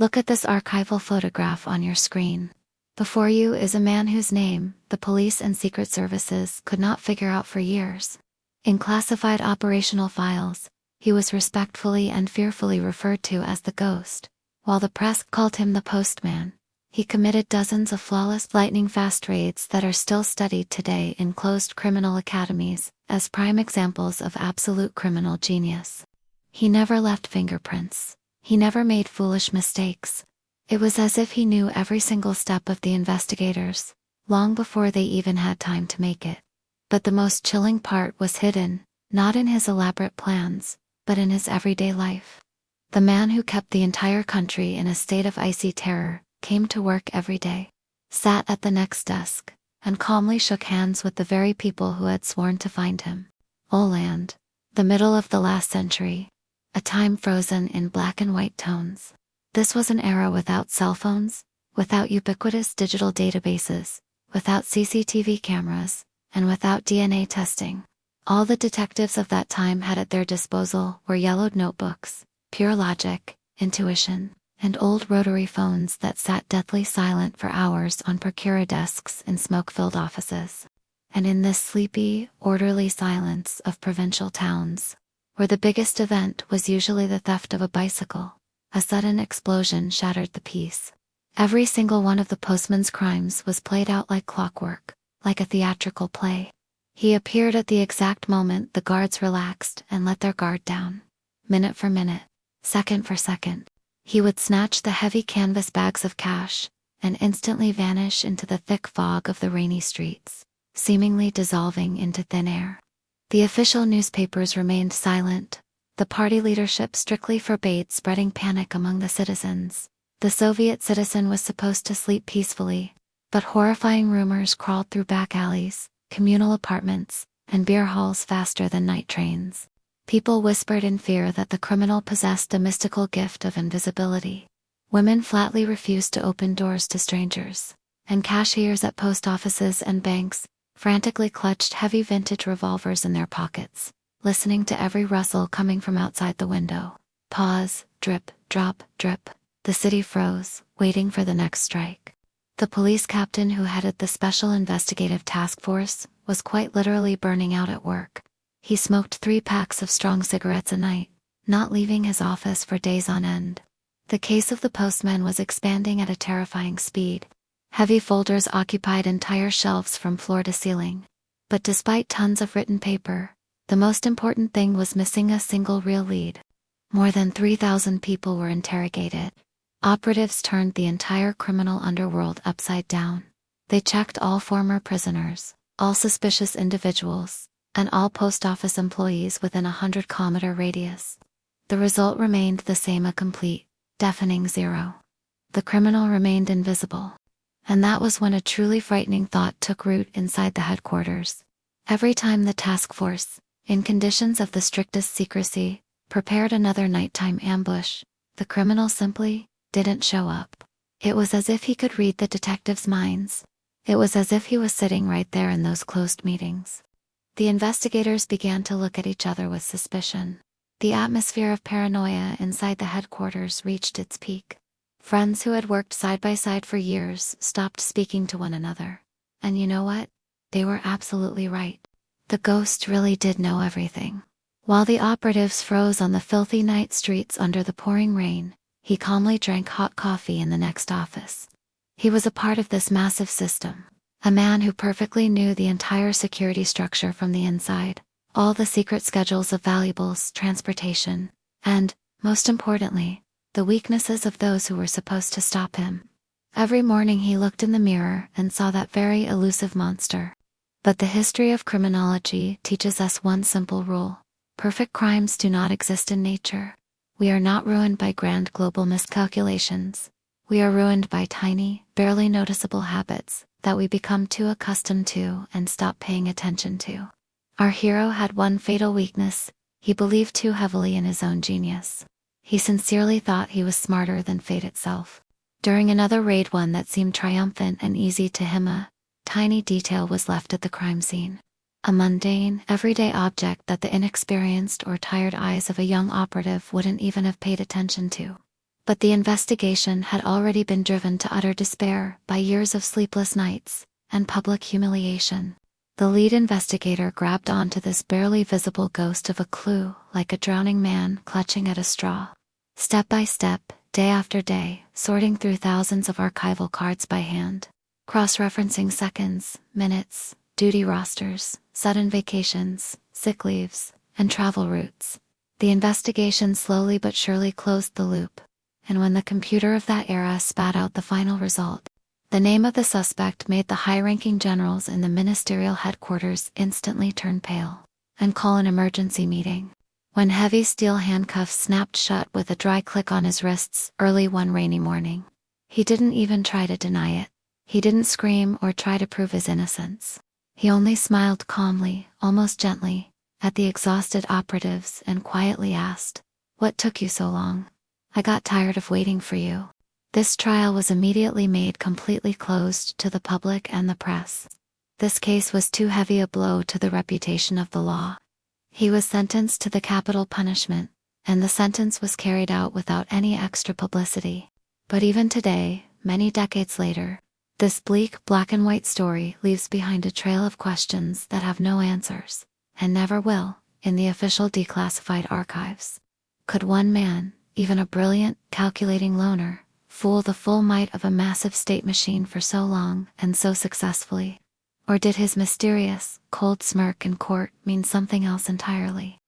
Look at this archival photograph on your screen. Before you is a man whose name the police and secret services could not figure out for years. In classified operational files, he was respectfully and fearfully referred to as the Ghost, while the press called him the Postman. He committed dozens of flawless, lightning-fast raids that are still studied today in closed criminal academies as prime examples of absolute criminal genius. He never left fingerprints. He never made foolish mistakes. It was as if he knew every single step of the investigators, long before they even had time to make it. But the most chilling part was hidden, not in his elaborate plans, but in his everyday life. The man who kept the entire country in a state of icy terror came to work every day, sat at the next desk, and calmly shook hands with the very people who had sworn to find him. Oland, the middle of the last century, a time frozen in black and white tones. This was an era without cell phones, without ubiquitous digital databases, without CCTV cameras, and without DNA testing. All the detectives of that time had at their disposal were yellowed notebooks, pure logic, intuition, and old rotary phones that sat deathly silent for hours on procura desks in smoke-filled offices. And in this sleepy, orderly silence of provincial towns, where the biggest event was usually the theft of a bicycle, a sudden explosion shattered the peace. Every single one of the postman's crimes was played out like clockwork, like a theatrical play. He appeared at the exact moment the guards relaxed and let their guard down. Minute for minute, second for second, he would snatch the heavy canvas bags of cash and instantly vanish into the thick fog of the rainy streets, seemingly dissolving into thin air. The official newspapers remained silent. The party leadership strictly forbade spreading panic among the citizens. The Soviet citizen was supposed to sleep peacefully, but horrifying rumors crawled through back alleys, communal apartments, and beer halls faster than night trains. People whispered in fear that the criminal possessed a mystical gift of invisibility. Women flatly refused to open doors to strangers, and cashiers at post offices and banks frantically clutched heavy vintage revolvers in their pockets, listening to every rustle coming from outside the window. Pause, drip, drop, drip. The city froze, waiting for the next strike. The police captain who headed the Special Investigative Task Force was quite literally burning out at work. He smoked 3 packs of strong cigarettes a night, not leaving his office for days on end. The case of the postman was expanding at a terrifying speed. Heavy folders occupied entire shelves from floor to ceiling. But despite tons of written paper, the most important thing was missing a single real lead. More than 3,000 people were interrogated. Operatives turned the entire criminal underworld upside down. They checked all former prisoners, all suspicious individuals, and all post office employees within a 100-kilometer radius. The result remained the same: a complete, deafening zero. The criminal remained invisible. And that was when a truly frightening thought took root inside the headquarters. Every time the task force, in conditions of the strictest secrecy, prepared another nighttime ambush, the criminal simply didn't show up. It was as if he could read the detectives' minds. It was as if he was sitting right there in those closed meetings. The investigators began to look at each other with suspicion. The atmosphere of paranoia inside the headquarters reached its peak. Friends who had worked side by side for years stopped speaking to one another. And you know what? They were absolutely right. The ghost really did know everything. While the operatives froze on the filthy night streets under the pouring rain, he calmly drank hot coffee in the next office. He was a part of this massive system, a man who perfectly knew the entire security structure from the inside, all the secret schedules of valuables, transportation, and, most importantly, the weaknesses of those who were supposed to stop him. Every morning he looked in the mirror and saw that very elusive monster. But the history of criminology teaches us one simple rule: perfect crimes do not exist in nature. We are not ruined by grand global miscalculations. We are ruined by tiny, barely noticeable habits that we become too accustomed to and stop paying attention to. Our hero had one fatal weakness: he believed too heavily in his own genius. He sincerely thought he was smarter than fate itself. During another raid, one that seemed triumphant and easy to him, a tiny detail was left at the crime scene. A mundane, everyday object that the inexperienced or tired eyes of a young operative wouldn't even have paid attention to. But the investigation had already been driven to utter despair by years of sleepless nights and public humiliation. The lead investigator grabbed onto this barely visible ghost of a clue like a drowning man clutching at a straw. Step by step, day after day, sorting through thousands of archival cards by hand, cross-referencing seconds, minutes, duty rosters, sudden vacations, sick leaves, and travel routes. The investigation slowly but surely closed the loop, and when the computer of that era spat out the final result, the name of the suspect made the high-ranking generals in the ministerial headquarters instantly turn pale and call an emergency meeting. When heavy steel handcuffs snapped shut with a dry click on his wrists early one rainy morning, he didn't even try to deny it. He didn't scream or try to prove his innocence. He only smiled calmly, almost gently, at the exhausted operatives and quietly asked, "What took you so long? I got tired of waiting for you." This trial was immediately made completely closed to the public and the press. This case was too heavy a blow to the reputation of the law. He was sentenced to the capital punishment, and the sentence was carried out without any extra publicity. But even today, many decades later, this bleak black and white story leaves behind a trail of questions that have no answers, and never will, in the official declassified archives. Could one man, even a brilliant, calculating loner, fool the full might of a massive state machine for so long and so successfully? Or did his mysterious, cold smirk in court mean something else entirely?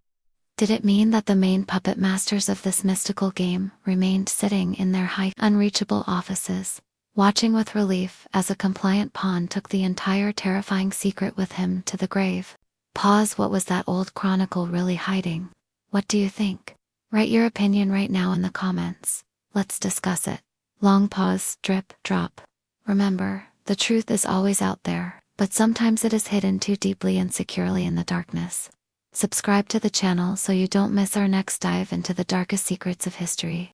Did it mean that the main puppet masters of this mystical game remained sitting in their high, unreachable offices, watching with relief as a compliant pawn took the entire terrifying secret with him to the grave? Pause. What was that old chronicle really hiding? What do you think? Write your opinion right now in the comments. Let's discuss it. Long pause, drip, drop. Remember, the truth is always out there, but sometimes it is hidden too deeply and securely in the darkness. Subscribe to the channel so you don't miss our next dive into the darkest secrets of history.